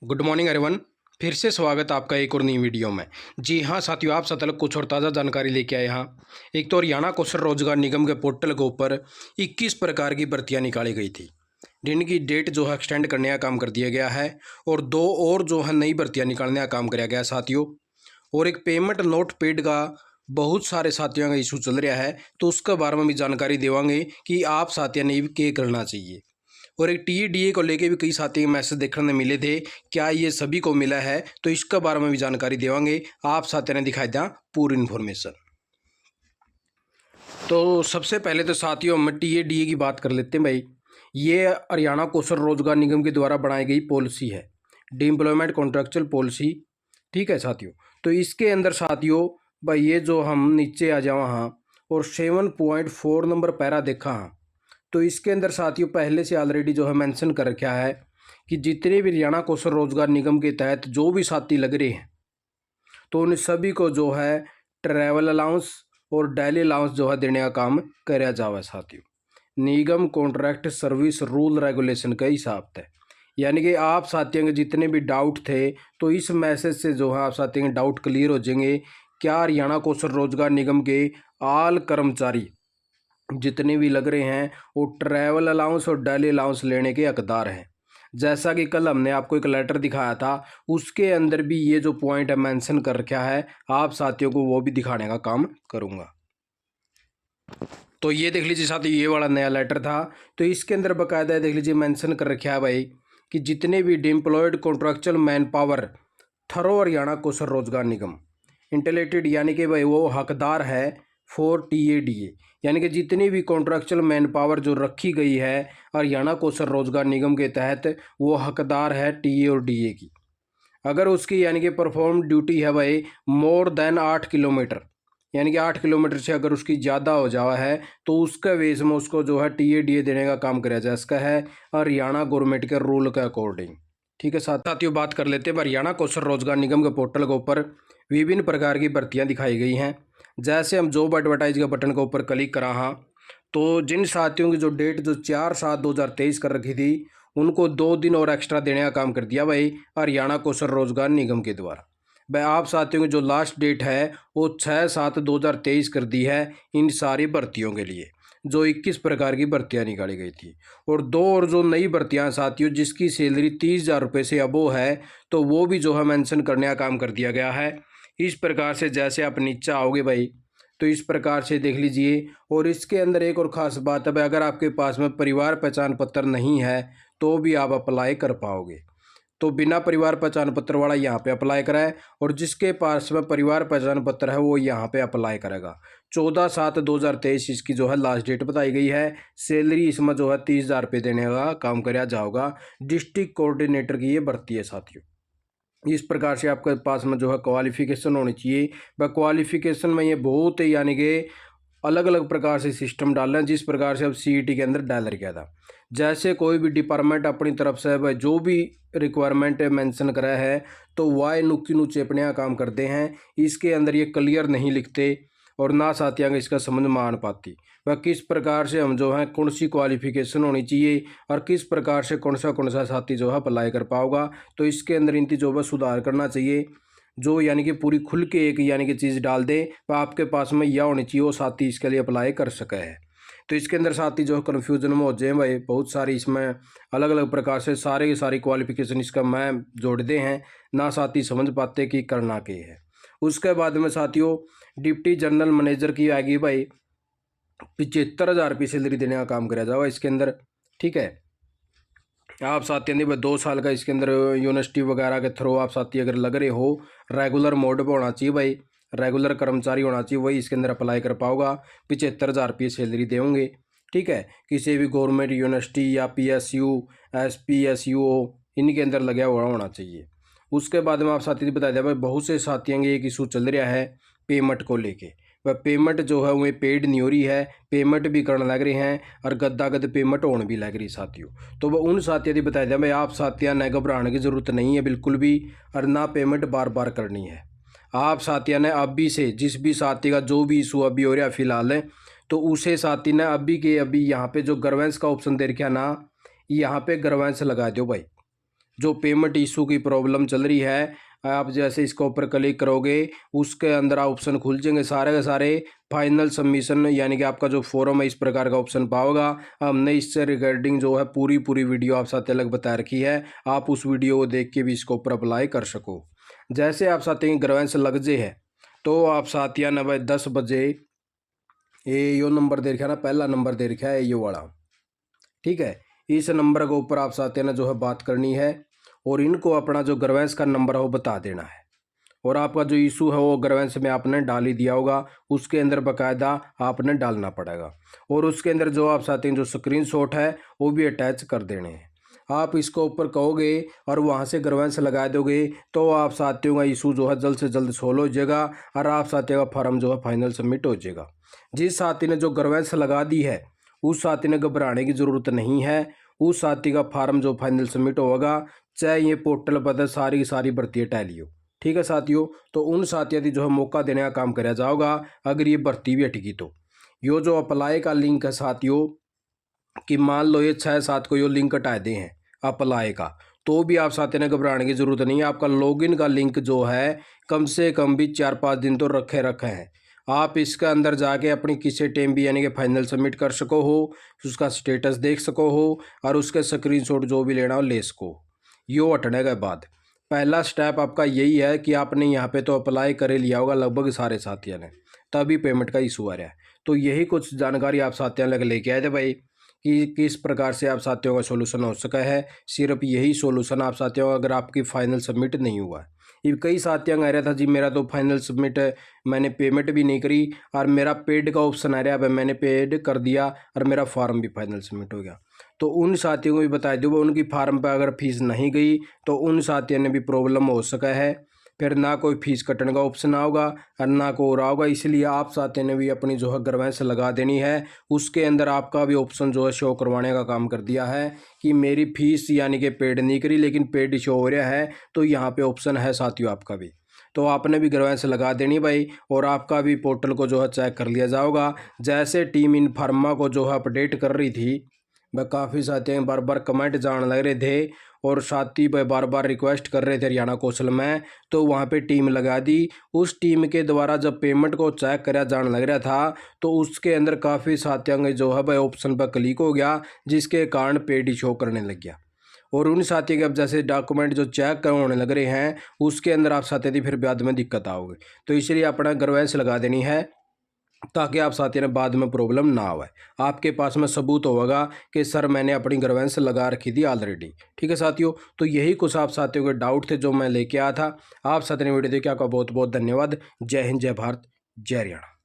Good morning everyone. फिर से स्वागत आपका एक और नई वीडियो में। जी हाँ साथियों, आप सब तक कुछ और ताज़ा जानकारी लेके आए। यहाँ एक तो हरियाणा कौशल रोजगार निगम के पोर्टल के ऊपर 21 प्रकार की भर्तियां निकाली गई थी, जिनकी डेट जो है एक्सटेंड करने का काम कर दिया गया है और दो और जो है नई भर्तियां निकालने का काम किया गया साथियों। और एक पेमेंट नोट पेड का बहुत सारे साथियों का इशू चल रहा है, तो उसके बारे में भी जानकारी देवांगे कि आप साथियों ने भी क्या करना चाहिए। और एक टीडीए को लेके भी कई साथी मैसेज देखने मिले थे, क्या ये सभी को मिला है, तो इसके बारे में भी जानकारी देवांगे। आप साथियों ने दिखाई दिया पूरी इन्फॉर्मेशन। तो सबसे पहले तो साथियों हम टीडीए की बात कर लेते हैं भाई। ये हरियाणा कौशल रोजगार निगम के द्वारा बनाई गई पॉलिसी है, डी एम्प्लॉयमेंट कॉन्ट्रेक्चुअल पॉलिसी। ठीक है साथियों, तो इसके अंदर साथियों भाई ये जो हम नीचे आ जाओ हाँ, और 7.4 नंबर पैरा देखा हाँ, तो इसके अंदर साथियों पहले से ऑलरेडी जो है मेंशन कर रखा है कि जितने भी हरियाणा कौशल रोजगार निगम के तहत जो भी साथी लग रहे हैं, तो उन सभी को जो है ट्रैवल अलाउंस और डेली अलाउंस जो है देने का काम कराया जावा साथियों, निगम कॉन्ट्रैक्ट सर्विस रूल रेगुलेशन के हिसाब से। यानी कि आप साथियों के जितने भी डाउट थे, तो इस मैसेज से जो है आप साथियों के डाउट क्लियर हो जाएंगे। क्या हरियाणा कौशल रोजगार निगम के आल कर्मचारी जितने भी लग रहे हैं वो ट्रैवल अलाउंस और डेली अलाउंस लेने के हकदार हैं। जैसा कि कल हमने आपको एक लेटर दिखाया था, उसके अंदर भी ये जो पॉइंट है मेंशन कर रखा है, आप साथियों को वो भी दिखाने का काम करूंगा। तो ये देख लीजिए साथियों, ये वाला नया लेटर था, तो इसके अंदर बाकायदा देख लीजिए मेंशन कर रखा है भाई कि जितने भी deployed contractual man power through Haryana Kaushal Rozgar Nigam इंटेलेटेड, यानी कि भाई वो हकदार है फॉर टीएडीए, यानी कि जितनी भी कॉन्ट्रेक्चुअल मैन पावर जो रखी गई है हरियाणा कौशल रोजगार निगम के तहत, वो हकदार है टीए और डीए की। अगर उसकी यानी कि परफॉर्म ड्यूटी है भाई मोर देन 8 किलोमीटर, यानी कि 8 किलोमीटर से अगर उसकी ज़्यादा हो जावा है, तो उसका वेस में उसको जो है टीएडीए देने का काम कराया जाए। इसका है हरियाणा गवर्नमेंट के रूल के अकॉर्डिंग। ठीक है साथियों, बात कर लेते हैं हरियाणा कौशल रोजगार निगम के पोर्टल के ऊपर विभिन्न प्रकार की भर्तियां दिखाई गई हैं। जैसे हम जॉब एडवर्टाइज के बटन के ऊपर क्लिक करा हाँ, तो जिन साथियों की जो डेट जो 4/7/2023 कर रखी थी, उनको 2 दिन और एक्स्ट्रा देने का काम कर दिया भाई हरियाणा कौशल रोजगार निगम के द्वारा। भाई आप साथियों की जो लास्ट डेट है वो 6/7/2023 कर दी है इन सारी भर्तियों के लिए, जो 21 प्रकार की भर्तियां निकाली गई थी। और दो और जो नई भर्तियां साथियों जिसकी सैलरी 30,000 रुपये से अबोव है, तो वो भी जो है मेंशन करने का काम कर दिया गया है। इस प्रकार से जैसे आप नीचे आओगे भाई, तो इस प्रकार से देख लीजिए। और इसके अंदर एक और ख़ास बात है भाई, अगर आपके पास में परिवार पहचान पत्र नहीं है तो भी आप अप्लाई कर पाओगे। तो बिना परिवार पहचान पत्र वाला यहाँ पे अप्लाई कराए, और जिसके पास में परिवार पहचान पत्र है वो यहाँ पे अप्लाई करेगा। 14/7/2023 इसकी जो है लास्ट डेट बताई गई है। सैलरी इसमें जो है 30,000 रुपये देने का काम कराया जाएगा। डिस्ट्रिक्ट कोऑर्डिनेटर की ये भर्ती है साथियों। इस प्रकार से आपके पास में जो है क्वालिफिकेशन होनी चाहिए। वह क्वालिफिकेशन में ये बहुत यानी कि अलग अलग प्रकार से सिस्टम डाल रहे हैं, जिस प्रकार से अब सीईटी के अंदर डाल रखा था। जैसे कोई भी डिपार्टमेंट अपनी तरफ से वह जो भी रिक्वायरमेंट मेंशन करा है, तो वाई नुक्की नुच्चे अपने यहाँ काम करते हैं। इसके अंदर ये क्लियर नहीं लिखते और ना साथियों इसका समझ में आन पाती वह किस प्रकार से हम जो है कौन सी क्वालिफिकेशन होनी चाहिए और किस प्रकार से कौन सा साथी जो है अप्लाई कर पाओगा। तो इसके अंदर इनकी जो है सुधार करना चाहिए, जो यानी कि पूरी खुल के एक यानी कि चीज़ डाल दे, वह आपके पास में यह होनी चाहिए वो साथी इसके लिए अप्लाई कर सके है। तो इसके अंदर साथी जो है कन्फ्यूजन में हो जाए भाई, बहुत सारी इसमें अलग अलग प्रकार से सारे की सारी क्वालिफिकेशन इसका मैं जोड़ दे हैं, ना साथी समझ पाते कि करना क्या है। उसके बाद में साथियों डिप्टी जनरल मैनेजर की आएगी भाई 75,000 रुपये सैलरी देने का काम कराया जाएगा इसके अंदर। ठीक है, आप साथी भाई 2 साल का इसके अंदर यूनिवर्सिटी वगैरह के थ्रू आप साथी अगर लग रहे हो, रेगुलर मोड पर होना चाहिए भाई, रेगुलर कर्मचारी होना चाहिए, वही इसके अंदर अप्लाई कर पाओगा। 75,000 रुपये सैलरी देंगे। ठीक है, किसी भी गवर्नमेंट यूनिवर्सिटी या पीएसयू एसपीएसयू इनके अंदर लगा हुआ होना चाहिए। उसके बाद में आप साथी बता दें भाई, बहुत से साथियों के एक इशू चल रहा है पेमेंट को लेके। वह पेमेंट जो है वो पेड नहीं हो रही है, पेमेंट भी करने लग रहे हैं और गद्दा गद पेमेंट होने भी लग रही साथियों। तो वह उन साथियों की बता दें भाई, आप साथियों ने घबराने की ज़रूरत नहीं है बिल्कुल भी, और ना पेमेंट बार बार करनी है। आप साथियों ने अभी से जिस भी साथी का जो भी इशू अभी हो रहा है फिलहाल है, तो उसे साथी ने अभी के अभी यहाँ पे जो ग्रवेंस का ऑप्शन दे रखा ना, यहाँ पे ग्रवेंस लगा दो भाई। जो पेमेंट इशू की प्रॉब्लम चल रही है, आप जैसे इसके ऊपर क्लिक करोगे उसके अंदर ऑप्शन खुल जाएंगे सारे के सारे। फाइनल सबमिशन यानी कि आपका जो फॉर्म है इस प्रकार का ऑप्शन पाओगा। हमने इससे रिगार्डिंग जो है पूरी वीडियो आप साथ अलग बता रखी है, आप उस वीडियो को देख के भी इसके ऊपर अप्लाई कर सको। जैसे आप साथी ग्रवेंस लग जे है तो आप साथिया 9-10 बजे ये यो नंबर दे रखा है ना, पहला नंबर दे रखा है यो वाला, ठीक है। इस नंबर के ऊपर आप साथिया ने जो है बात करनी है और इनको अपना जो ग्रवेंस का नंबर है वो बता देना है। और आपका जो इशू है वो ग्रवेंस में आपने डाल ही दिया होगा, उसके अंदर बाकायदा आपने डालना पड़ेगा। और उसके अंदर जो आप साथी जो स्क्रीनशॉट है वो भी अटैच कर देने हैं। आप इसको ऊपर कहोगे और वहाँ से ग्रवेंस लगा दोगे तो आप साथियों का इशू जो है जल्द से जल्द सोल्व हो जाएगा और आप साथियों का फॉर्म जो है फाइनल सबमिट हो जाएगा। जिस साथी ने जो ग्रवेंस लगा दी है उस साथी ने घबराने की ज़रूरत नहीं है। उस साथी का फार्म जो फाइनल सबमिट होगा, चाहे ये पोर्टल पर सारी की सारी भर्ती टैली हो, ठीक है साथियों। तो उन साथियों की जो है मौका देने का काम कराया जाएगा अगर ये भर्ती भी हटेगी तो। यो जो अप्लाई का लिंक है साथियों कि मान लो ये 6-7 को यो लिंक हटा दे हैं अप्लाई का, तो भी आप साथियों ने घबराने की ज़रूरत नहीं है। आपका लॉगिन का लिंक जो है कम से कम भी 4-5 दिन तो रखे हैं। आप इसके अंदर जाके अपनी किसी टाइम भी यानी कि फाइनल सबमिट कर सको हो, उसका स्टेटस देख सको हो और उसके स्क्रीनशॉट जो भी लेना हो ले सको। यो हटने के बाद पहला स्टेप आपका यही है कि आपने यहाँ पे तो अप्लाई कर लिया होगा लगभग सारे साथियों ने, तभी पेमेंट का इशू आ रहा है। तो यही कुछ जानकारी आप साथियों लग लेके आए थे भाई कि किस प्रकार से आप साथियों का सोल्यूशन हो सका है। सिर्फ यही सोल्यूशन आप साथियों का अगर आपकी फाइनल सबमिट नहीं हुआ है। ये कई साथियों आ रहा था जी मेरा तो फाइनल सबमिट मैंने पेमेंट भी नहीं करी और मेरा पेड का ऑप्शन आ रहा है, मैंने पेड कर दिया और मेरा फॉर्म भी फाइनल सबमिट हो गया। तो उन साथियों को भी बता दो उनकी फार्म पर अगर फीस नहीं गई तो उन साथियों ने भी प्रॉब्लम हो सका है, फिर ना कोई फीस कटने का ऑप्शन आओगा और ना को रहा होगा। इसलिए आप साथियों ने भी अपनी जो है ग्रवेंस लगा देनी है। उसके अंदर आपका भी ऑप्शन जो है शो करवाने का काम कर दिया है कि मेरी फीस यानी कि पेड नहीं करी लेकिन पेड शो हो रहा है, तो यहाँ पे ऑप्शन है साथियों आपका भी। तो आपने भी ग्रवेंस लगा देनी भाई और आपका भी पोर्टल को जो है चेक कर लिया जाएगा। जैसे टीम इन्फार्मा को जो है अपडेट कर रही थी, वह काफ़ी साथी बार बार कमेंट जान लग रहे थे और साथी बार बार रिक्वेस्ट कर रहे थे हरियाणा कौशल में, तो वहाँ पे टीम लगा दी। उस टीम के द्वारा जब पेमेंट को चेक कराया जान लग रहा था तो उसके अंदर काफ़ी साथियों के जो है भाई ऑप्शन पर क्लिक हो गया, जिसके कारण पेड शो करने लग गया। और उन साथियों के अब जैसे डॉक्यूमेंट जो चेक होने लग रहे हैं उसके अंदर आप साथी थी फिर बाद में दिक्कत आओगे। तो इसलिए अपना ग्रवेंस लगा देनी है ताकि आप साथियों ने बाद में प्रॉब्लम ना आए। आपके पास में सबूत होगा कि सर मैंने अपनी ग्रवेंस लगा रखी थी ऑलरेडी, ठीक है साथियों। तो यही कुछ आप साथियों के डाउट थे जो मैं लेके आया था। आप साथियों ने वीडियो देखा, आपका बहुत बहुत धन्यवाद। जय हिंद, जय भारत, जय हरियाणा।